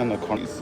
and the cornies.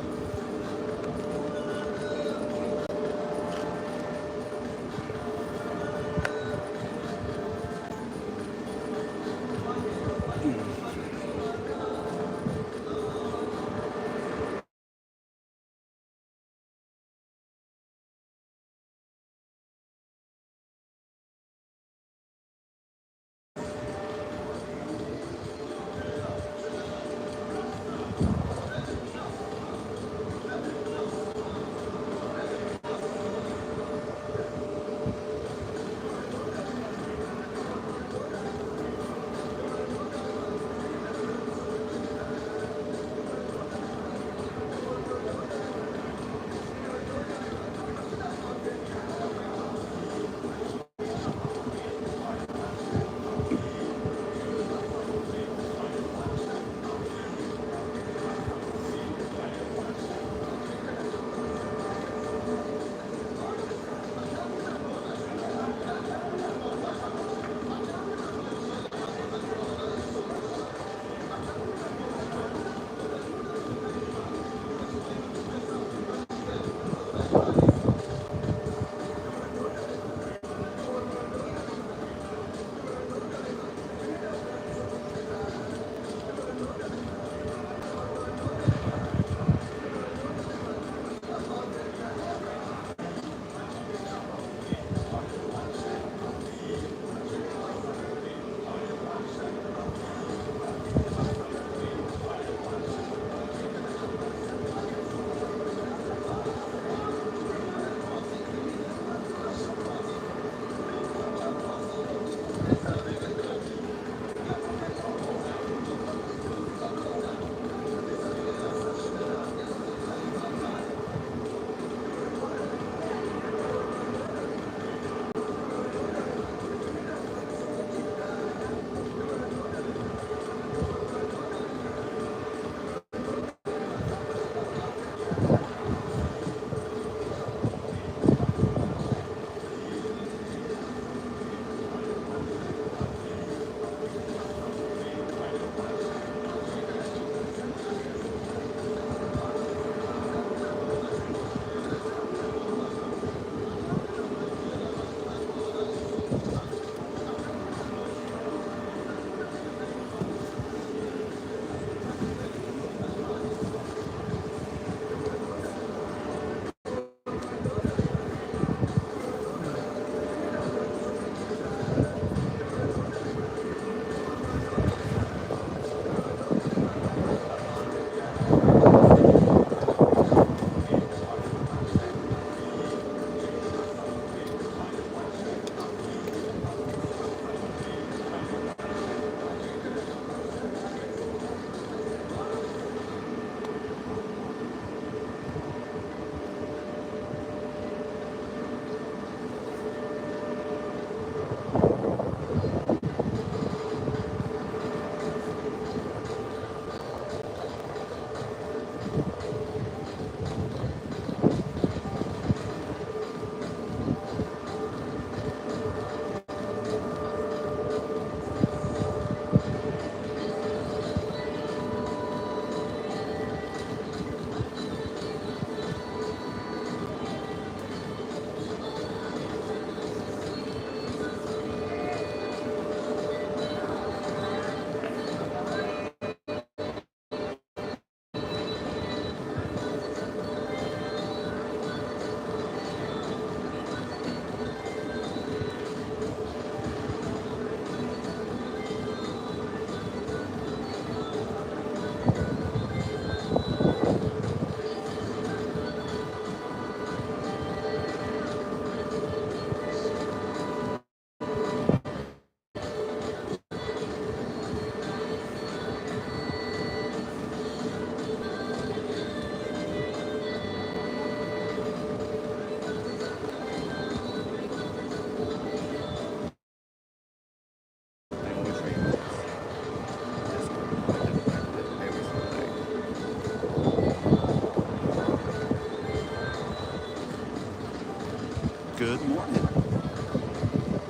Good morning.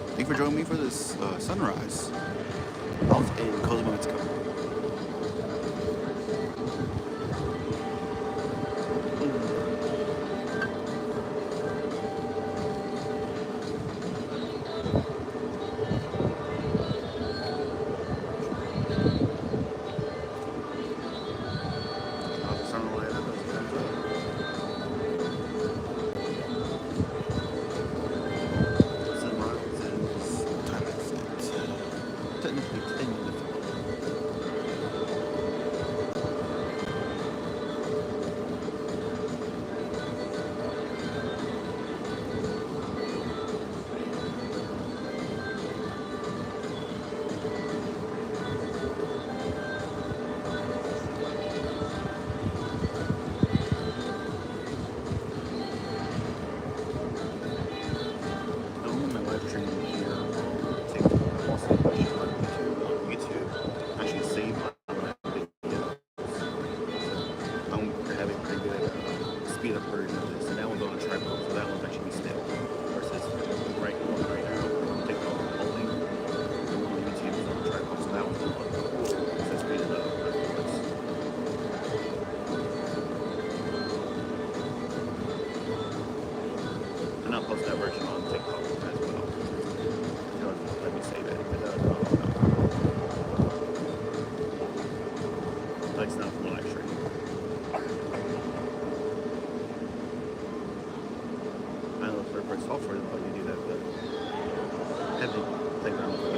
Thank you for joining me for this sunrise out in Cozumel, Mexico. gonna take 10 minutes. I'm on my live stream here on TikTok. I'm also watching on YouTube. I actually save my videos. I'm having pretty good speed up version of this, and that one's on a tripod, so that one's actually still. Versus right now, TikTok only. The one on YouTube is on a tripod, so that one's on. So speed it up. And I'll post that version on TikTok as well. Let me say that if it does. But it's not for live stream. I know the third-party software will let you do that, but I have to play around with it.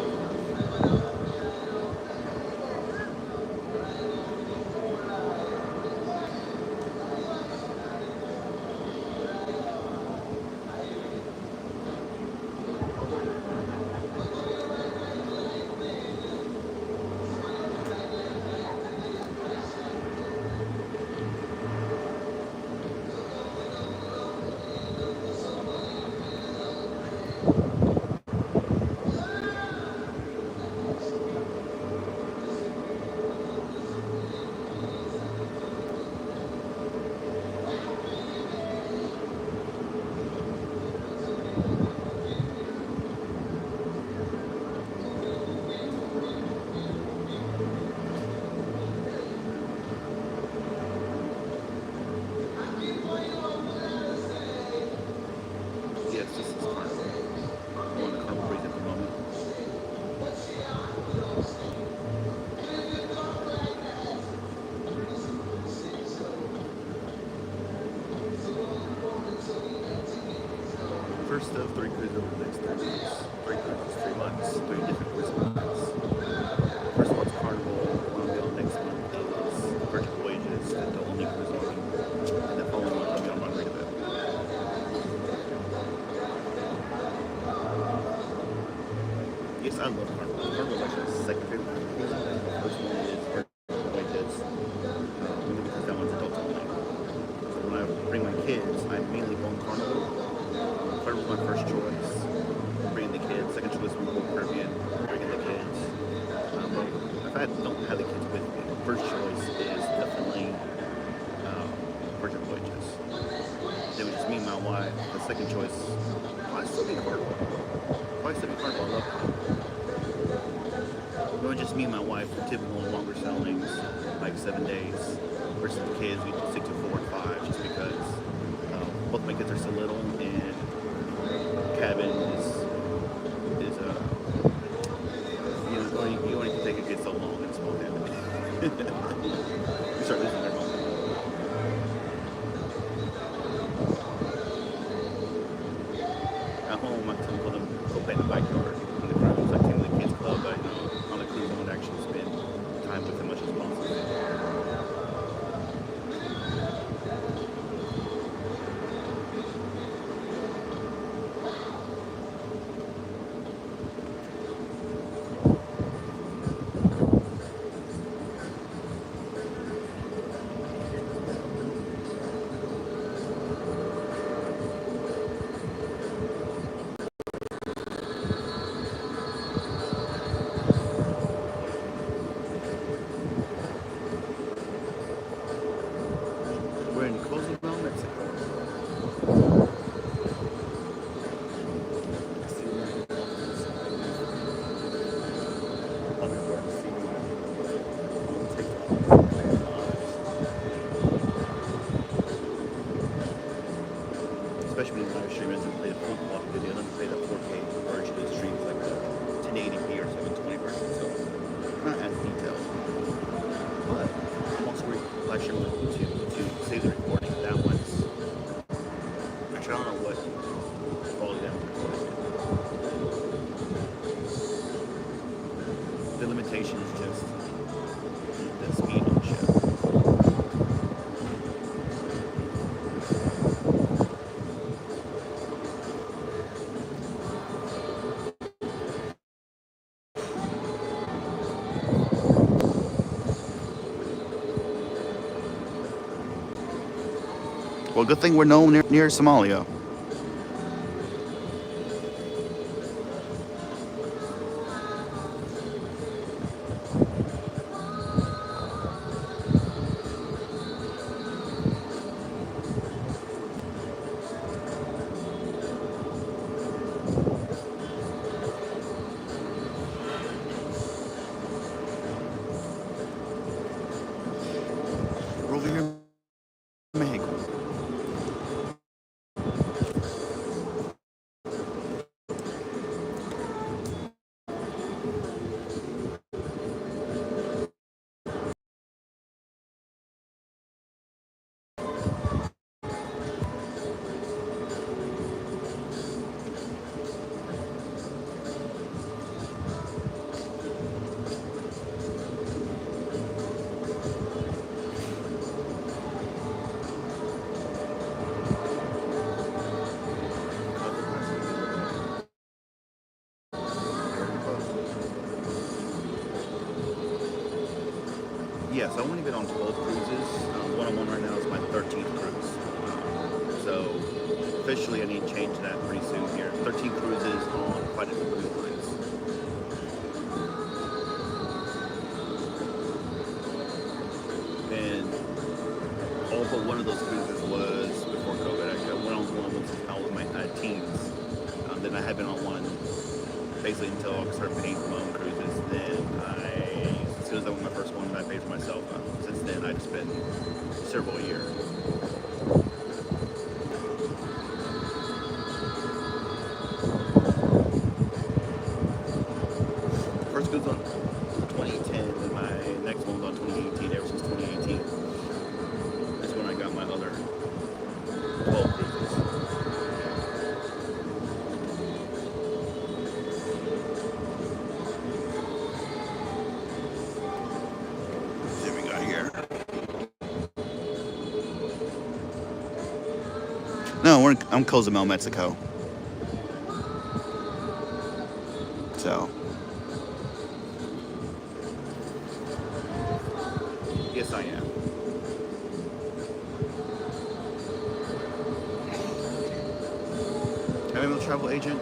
Yes, this is Carnival. I'm on the Carnival break at the moment. First of 3 cruises over the next 3 months. 3 cruises, 3 months, 3 different cruise lines. First one's Carnival, one I'll be on next month is Virgin Voyages, the only cruise on. And the following month I'll be on Margaritaville. Yes, I love Carnival. Carnival is actually the second favorite cruise line. The first one is Virgin Voyages, mainly because that one's adult only. So when I bring my kids, I mainly go on Carnival. Carnival's my first choice, bringing the kids. Second choice would be Caribbean, bringing the kids. But if I don't have the kids with me, first choice is definitely Virgin Voyages. Then it's just me and my wife. The second choice, probably still be Carnival. I love it. It was just me and my wife for typical longer sailings, like 7 days, versus the kids, we stick to 4 and 5, just because both my kids are still little, and cabin is you only can take a kid so long in a small cabin. You start losing their moment. At home, I tell them go play in the backyard. On the cruise, I take them to the kids club, but on the cruise, I want to actually spend time with them as much as possible. The limitation is just the speed on the ship. Well, good thing we're nowhere near Somalia. We're over here in Mexico. Yes, I've only been on 12 cruises. The one I'm on right now is my 13th cruise. So officially I need to change that pretty soon here. 13 cruises on 5 different cruise lines. And all but one of those cruises was before COVID. I went on one since I was in my teens. Then I had been on one basically until I started paying for my own cruises. Then as soon as I went my first one, I paid for myself. Since then, I've spent several years. First cruise on 2010, and my next one was on 2018. Ever since 2018, that's when I got my other 12 cruises. No, I'm Cozumel, Mexico. So, yes, I am. I'm a travel agent.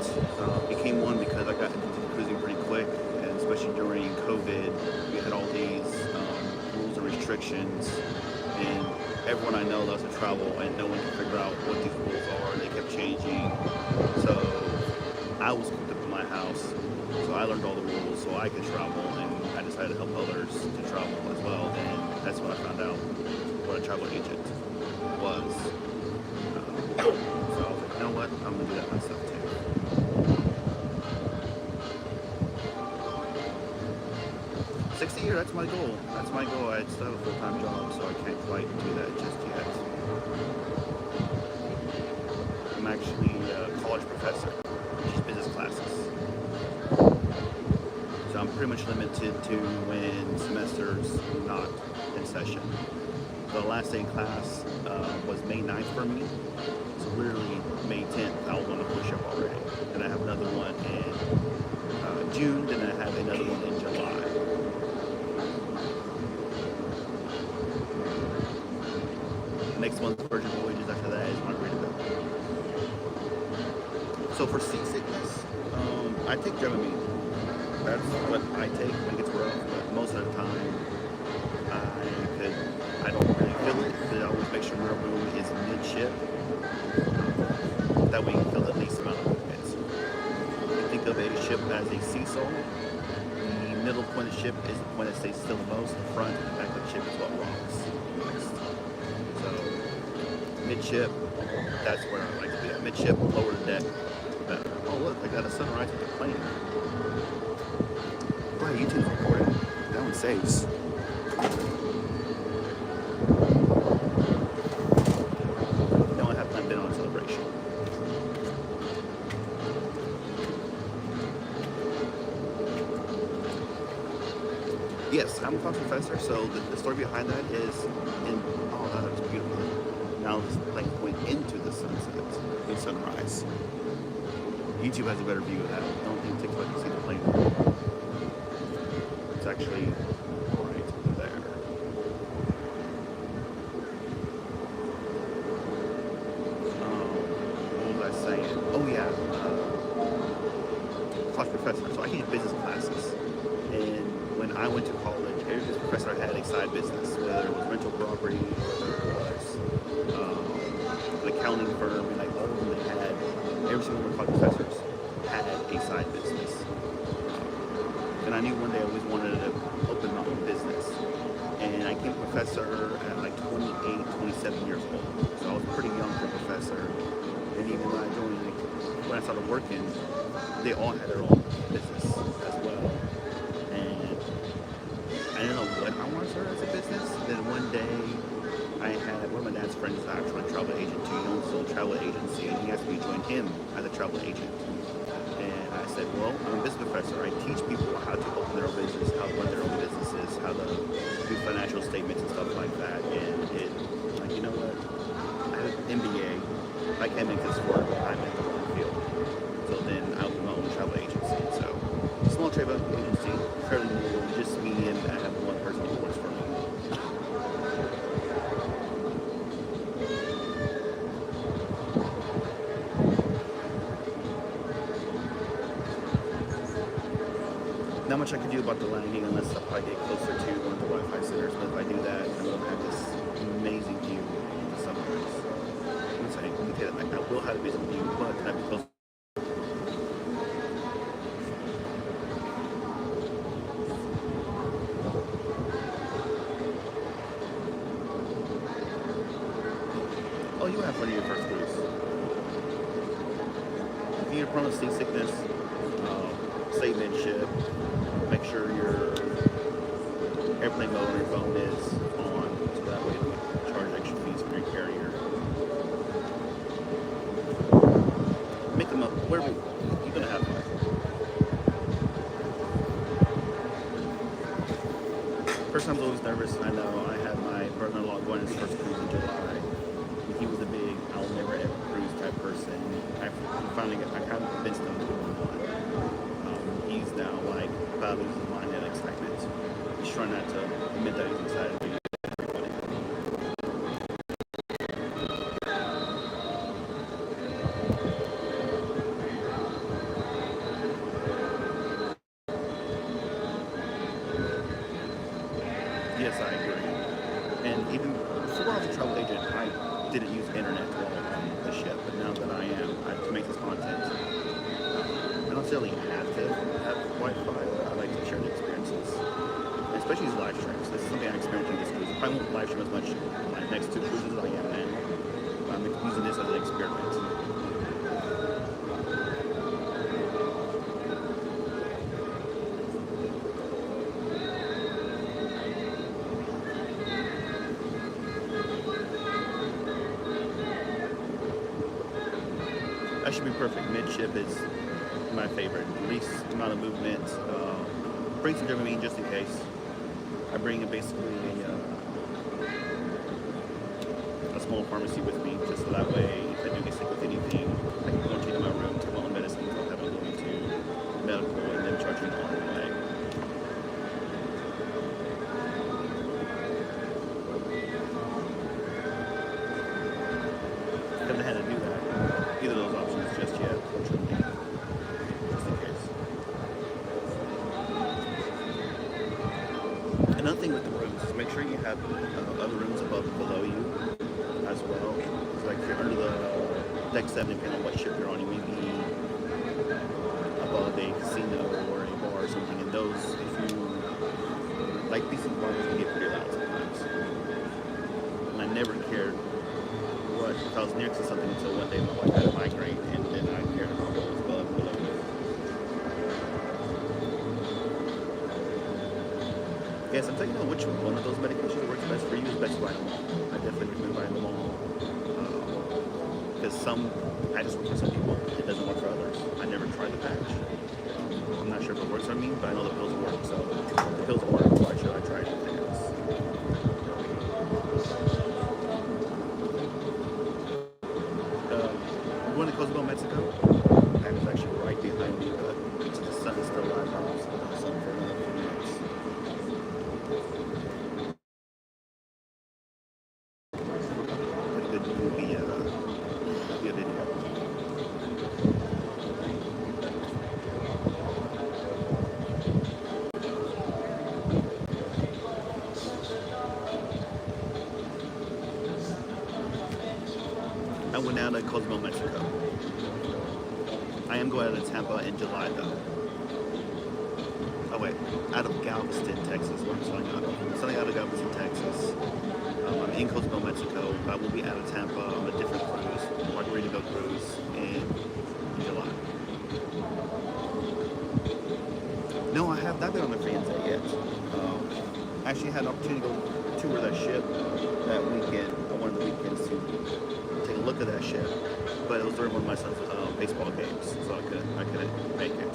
Became one because I got into cruising pretty quick, and especially during COVID, we had all these rules and restrictions, and everyone I know loves to travel, and no one can figure out what these rules are. They kept changing, so I was cooped up in my house, so I learned all the rules so I could travel, and I decided to help others to travel as well. And that's when I found out what a travel agent was. So I was like, you know what, I'm gonna do that myself too. $60 a year, that's my goal. That's my goal. I still have a full-time job, so I can't quite do that just yet. I'm actually a college professor, just business classes. So I'm pretty much limited to when semesters not in session. The last day in class was May 9th for me. So literally May 10th, I was on a push-up already. Then I have another one in June, then I have another one in July. Next month's Virgin Voyages after that is when I'm ready to go. So for seasickness, I take Dramamine. That's what I take when it gets rough, but most of the time I don't really feel it, but I always make sure my room is midship. That way you feel the least amount of movement. You think of a ship as a seesaw. The middle point of the ship is the point that stays still the most. The front and the back of the ship is what rocks most. So midship, that's where I like to be at. Midship, lower deck, better. Oh look, I got a sunrise with the plane. Wow, YouTube's recording. That one saves. Now I have not been on celebration. Yes, I'm a college professor, so the story behind that is in, oh, that was beautiful. Now this plane going into the sunset, the sunrise. YouTube has a better view of that. I don't think TikTok can see the plane. It's actually right there. What was I saying? Oh yeah, college professor. So I teach business classes, and when I went to college, every business professor had a side business, whether it was rental property, whether it was an accounting firm, and like all of them, they had every single one of college professors had a side business. And I knew one day I always wanted to open my own business. And I became a professor at like 28, 27 years old. So I was pretty young for a professor. And even when I joined, like, when I started working, they all had their own business as well. And I didn't know what I wanted to start as a business. Then one day, I had one of my dad's friends is actually a travel agent too. He owns a travel agency, and he asked me to join him as a travel agent. And I said, well, I'm a business professor. I teach people how to open their own business, how to run their own businesses, how to do financial statements and stuff like that. And it, like, you know what? I have an MBA. I can't make this work. I'm in the wrong field. So then I opened my own travel agency. So small travel agency, fairly new, just me, and I have one person who works for me. Not much I can do about the landing unless I get closer to one of the Wi-Fi centers. But if I do that, I'm going to have this amazing view of the sunrise. I'm saying, okay, like, I will have a amazing view, but can I be close? Oh, you have fun of your first cruise. If you're prone to seasickness, stay midship. Make sure your airplane mode on your phone is on, so that way you don't charge extra fees for your carrier. Make them up. Wherever you're gonna have fun. First time's always nervous. I know. I had my brother-in-law going his first cruise in July. He was a big I'll never ever cruise type person. I kind of convinced him to go on one. He's now like about losing mind and excitement. He's trying not to admit that he's excited to be with everybody. Yes, I agree. And even before I was a travel agent, I didn't use internet while on the ship, but now that I am, to make this content, I don't necessarily have to have Wi-Fi, but I like to share the experiences, and especially these live streams. This is something I experienced in this cruise. I won't live stream as much on my next two cruises as I am now, but I'm using this as an experiment. That should be perfect. Midship is my favorite. Least amount of movement. Bring some Dramamine just in case. I bring basically a small pharmacy with me, just so that way if I do get sick with anything, I can quarantine in my room, take my own medicine without having to go into medical and then charging on the way. Haven't had to do that. Either of those options just yet, fortunately. Just in case. Another thing with the rooms is make sure you have other rooms above and below you as well. It's like if you're under the deck 7, depending on what ship you're on, you may be above a casino or a bar or something. And those, if you like these bars, can get pretty loud sometimes. And I never cared if I was near to something until one day my wife had a migraine, and then I cared about what was above and below me. Yes, I'm telling you which one of those medications works best for you is best to buy them all. I definitely recommend buying them all. Because some patches work for some people, it doesn't work for others. I never tried the patch. I'm not sure if it works on me, but I know the pills work, so the pills work, so I going down to Cozumel, Mexico. I am going out to Tampa in July though. Oh wait, out of Galveston, Texas. Where I'm selling out of. I'm selling out of Galveston, Texas. I'm in Cozumel, Mexico, but I will be out of Tampa on a different cruise, Margaritaville cruise in July. No, I have not been on the Fiancé yet. I actually had an opportunity to go tour that ship that weekend, one of the weekends, to take a look at that ship. But it was during one of my son's baseball games, so I couldn't make it.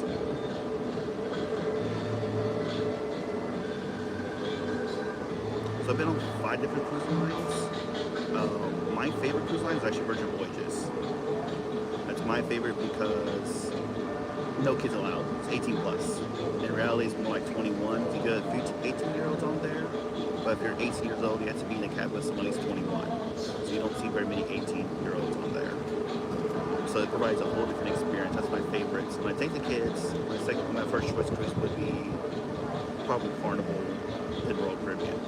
So I've been on 5 different cruise lines. My favorite cruise line is actually Virgin Voyages. That's my favorite because no kids allowed. It's 18 plus. In reality, it's more like 21. You get a few 18-year-olds on there, but if you're 18 years old, you have to be in a cab with someone who's 21. So you don't see very many 18-year-olds on there. So it provides a whole different experience. That's my favorite. So when I take the kids, my first choice cruise would be probably Carnival in Royal Caribbean.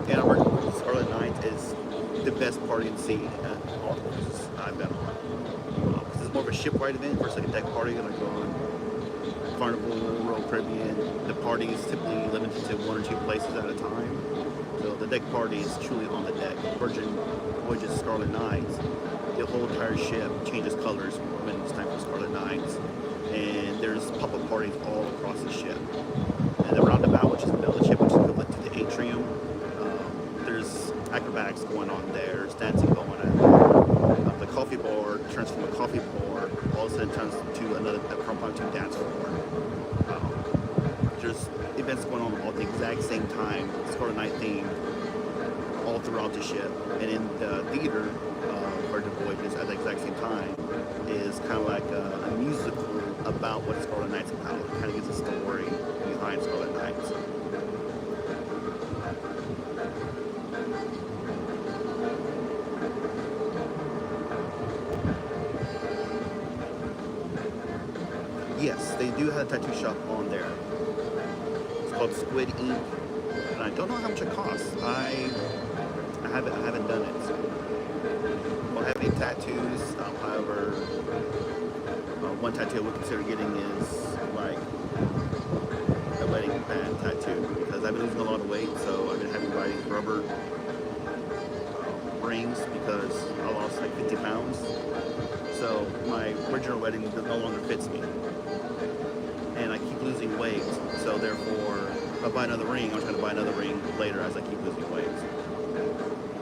And our Scarlet Night is the best partying scene at all cruises I've been on. Because it's more of a shipwide event versus like a deck party like on Carnival, Royal Caribbean. The party is typically limited to 1 or 2 places at a time. So the deck party is truly on the deck. Virgin Voyages Scarlet Night, the whole entire ship changes colors when it's time for Scarlet Night. And there's pop-up parties all across the ship. And the roundabout, which is the middle of the ship, which is equivalent to the atrium, there's acrobatics going on there, there's dancing going on. The coffee bar turns from a coffee bar, all of a sudden turns to another impromptu dance floor. There's events going on all at the exact same time, Scarlet Night theme, all throughout the ship. And in the theater, Virgin Voyages at the exact same time, is kind of like a musical about what Scarlet Night's about. It kind of gives a story behind Scarlet Night. Yes, they do have a tattoo shop on there. It's called Squid Ink, and I don't know how much it costs. I haven't done it. I don't have any tattoos. However, one tattoo I would consider getting is like a wedding band tattoo because I've been losing a lot of weight, so I've been having to buy these rubber rings because I lost like 50 pounds. So my original wedding no longer fits me. And I keep losing weight, so therefore, if I buy another ring, I'm trying to buy another ring later as I keep losing weight.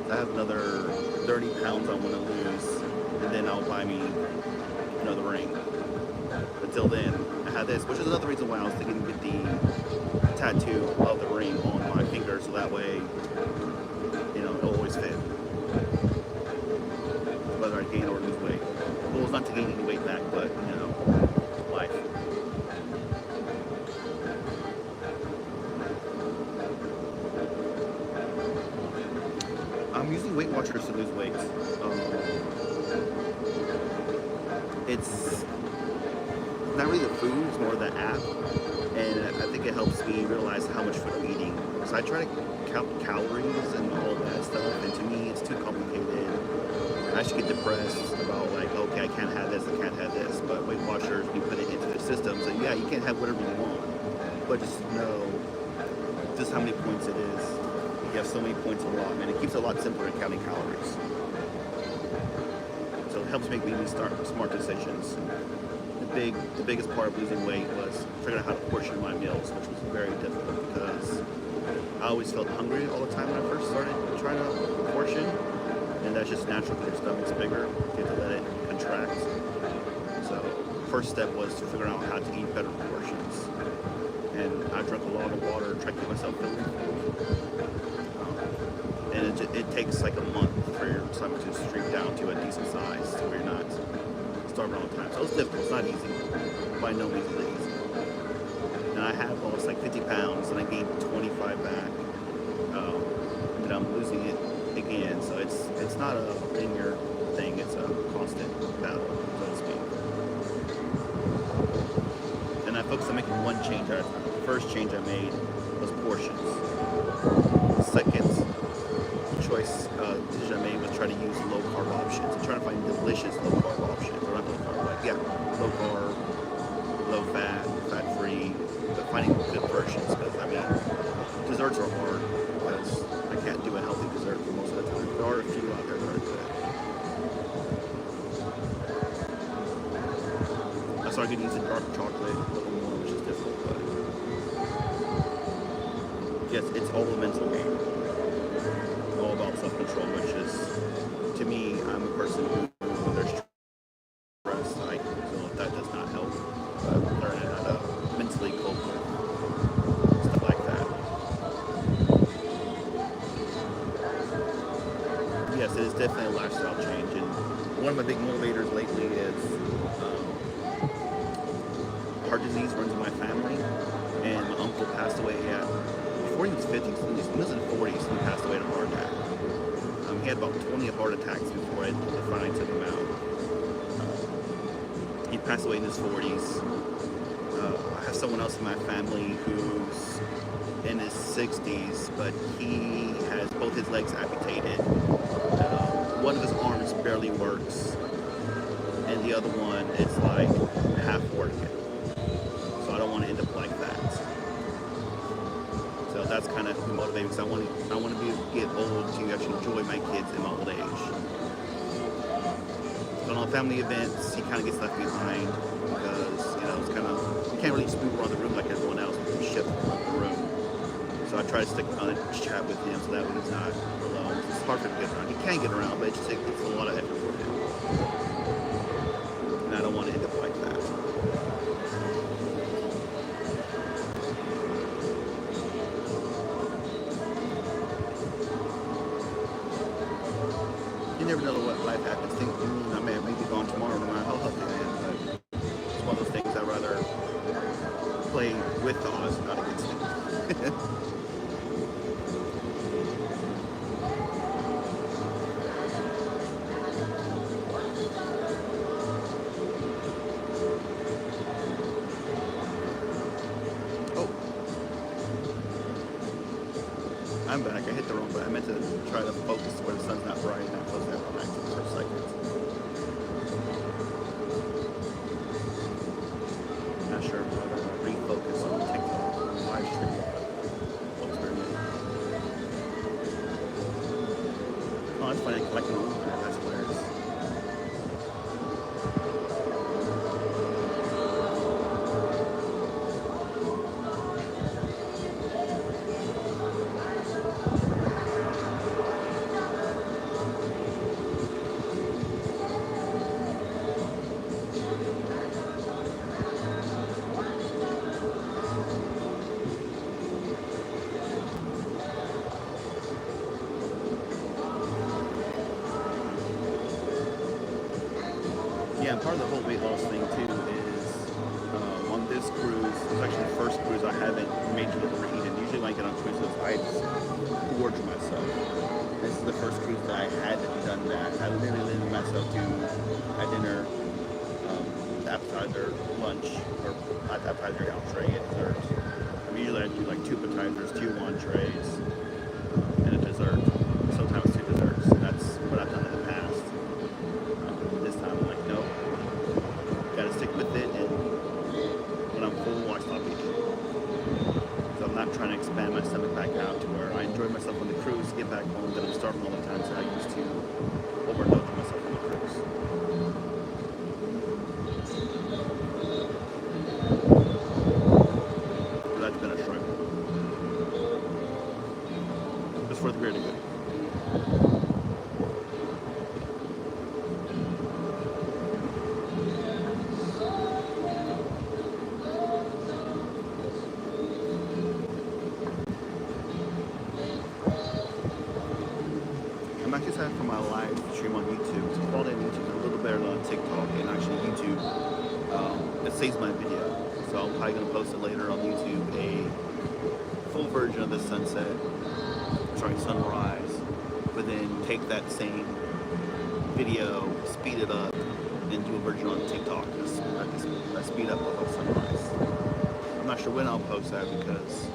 So I have another 30 pounds I want to lose, and then I'll buy me another ring. Until then, I have this, which is another reason why I was thinking to get the tattoo of the ring on my finger, so that way, it'll always fit. Whether I gain or lose weight. The goal is not to gain any weight back, but, life. I'm using Weight Watchers to lose weight. It's not really the food, it's more the app. And I think it helps me realize how much food I'm eating. So I try to count calories and all that stuff, and to me it's too complicated. I actually get depressed about like, okay, I can't have this, I can't have this. But Weight Watchers, you put it into the system, so yeah, you can have whatever you want. But just know just how many points it is. You have so many points allotment. It keeps it a lot simpler in counting calories. So it helps make me smart decisions. The biggest part of losing weight was figuring out how to portion my meals, which was very difficult because I always felt hungry all the time when I first started trying to portion. And that's just natural because your stomach's bigger. You have to let it contract. So first step was to figure out how to eat better portions. And I drank a lot of water, tried to keep myself feeling full. And it takes like a month for your stomach to shrink down to a decent size so you're not starving all the time. So it's difficult, it's not easy. By no means is it easy. And I have lost like 50 pounds and I gained 25 back. And I'm losing it again. So it's not a linear thing, it's a constant battle, so to speak. And I focused on making one change at a time. The first change I made was portions. The second choice decision I made was try to use low carb options and try to find delicious low carb options. Or not low carb, like low carb, low fat, fat free, but finding good versions. Because I mean, desserts are hard because I can't do a healthy dessert for most of the time. There are a few out there that are good. I started using dark chocolate a little more, which is different, but yes, it's all a mental game. All about self-control, which is, to me, I'm a person who, when there's stress, I feel that does not help. But learning how to mentally cope with stuff like that. Yes, it is definitely a lifestyle change, and one of my big motivators lately is heart disease runs in my family, and my uncle passed away before he was 50, he was in his 40s, he passed away of a heart attack. He had about 20 heart attacks before I finally took him out. He passed away in his 40s. I have someone else in my family who's in his 60s, but he has both his legs amputated. One of his arms barely works, and the other one is like half working. So I don't want to end up like that. So that's kind of motivating because I want to get old to actually enjoy my kids in my old age. So on family events, he kind of gets left behind because it's kind of you can't really just move around the room like everyone else. You can shift around the room. So I try to stick around and chat with him so that way he's not alone. It's hard for him to get around. He can get around, but it's a lot of effort for him. And I don't want to end up like that. You never know what life happens. I may be gone tomorrow, no matter how healthy I am. But it's one of those things I'd rather play with the odds, not against it. Oh, I'm back. I hit the wrong button. I meant to try to focus where the sun's not bright and I close that one back for a second. Not sure if I'm going to refocus on TikTok live stream. Looks very good. Oh, that's funny. I can only do that. That's hilarious. Yeah, and part of the whole weight loss thing too is on this cruise, it's actually the first cruise I haven't majorly overeaten. Usually when I get on cruises, I just gorge myself. This is the first cruise that I hadn't done that. I literally limited myself to at dinner, appetizer, lunch, or not appetizer, entree, and dessert. Usually I do like 2 appetizers, 2 entrees, and a dessert. Sometimes 2 desserts. That's what I've done in the past. This time I'm like, nope, gotta stick with it, and when I'm full, I stop eating. So I'm not trying to expand my stomach back out to where I enjoy myself on the cruise, get back home, then I'm starving all the time, so I used to overindulge myself on the cruise. So that's been a struggle. Just for the greater good. I'm actually excited for my live stream on YouTube. So quality on YouTube is a little better than on TikTok, and actually YouTube, it saves my video. So I'm probably going to post it later on YouTube, a full version of the sunrise, but then take that same video, speed it up, and do a version on TikTok. Just a speed up of sunrise. I'm not sure when I'll post that because,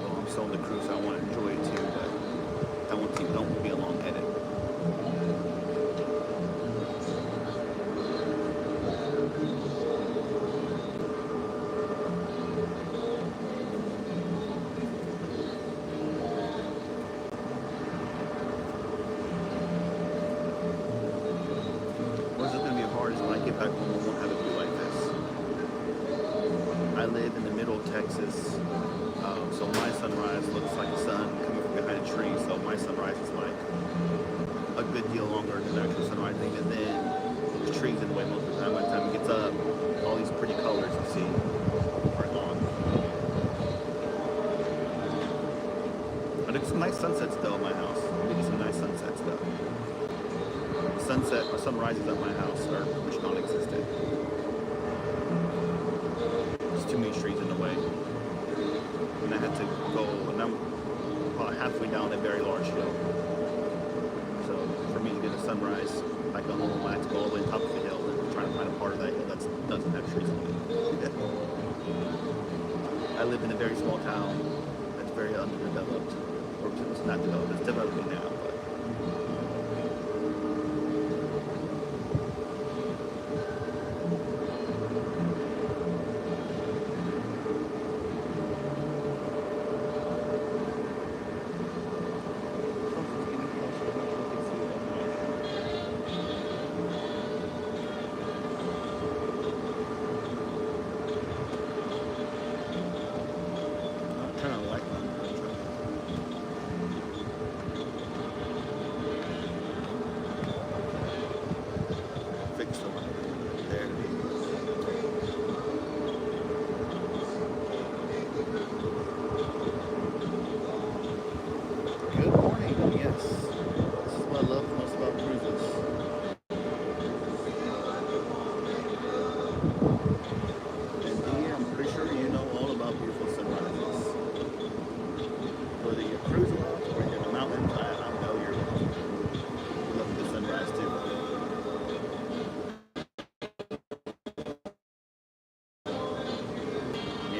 well, I'm still on the cruise, so I want to enjoy it too, but that won't be a long edit. What's going to be hard is when I get back home, I won't have it be like this. I live in the middle of Texas, so my sunrise looks like the sun coming from behind a tree. So my sunrise is like a good deal longer than the actual sunrise. Even then, there's trees in the way most of the time. By the time it gets up, all these pretty colors you see are gone. I did some nice sunsets though at my house. I did some nice sunsets though. Sunset or sunrises at my house are which non-existent. There's too many trees in the way, and I had to go. And I'm about halfway down a very large hill. So for me to get a sunrise, I go home. I have to go all the way to the top of the hill and try to find a part of that hill that doesn't have trees on it. I live in a very small town that's very underdeveloped, or it's not developed. It's developing now, but.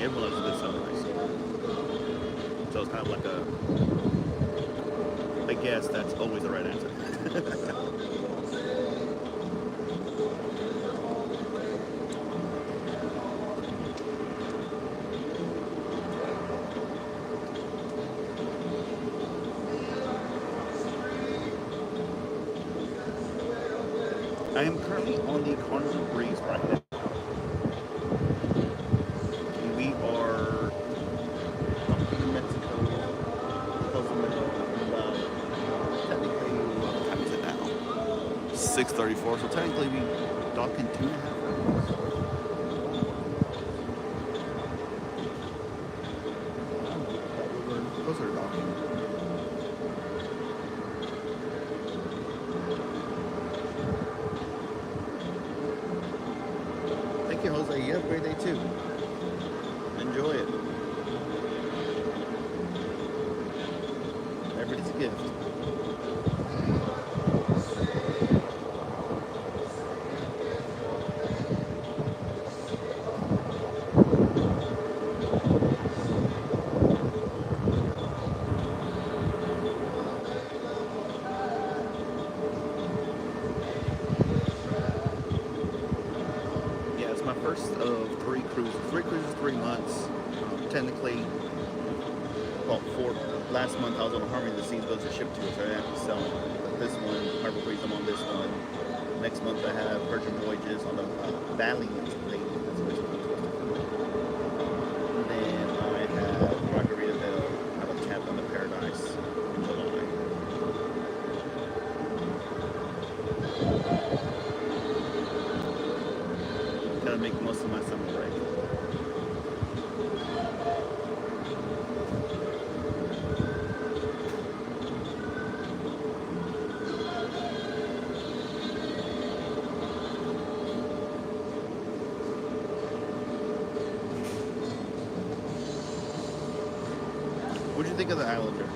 Everyone loves a good sunrise. So it's kind of like a guess that's always the right answer. I am currently on the Carnival Breeze right now. We are in Mexico, Cozumel, technically, what time is it now? 6:34, so technically we dock in 2.5 hours. We're closer to docking. Thank you, Jose. You have a great day too. Enjoy it. Everybody's a gift. Yeah, it's my first of 3 cruises. 3 cruises, 3 months. Technically, well, 4. Last month I was on a Harmony of the Seas, but it was a ship tour, so I didn't have to sell them. But this one, Harbor Breeze, I'm on this one. Next month I have Virgin Voyages on the Valiant Lady. That's what it's called. And then I have Margaritaville out of Tampa on the Paradise in July. Gotta make most of my summer break. What do you think of the Islander?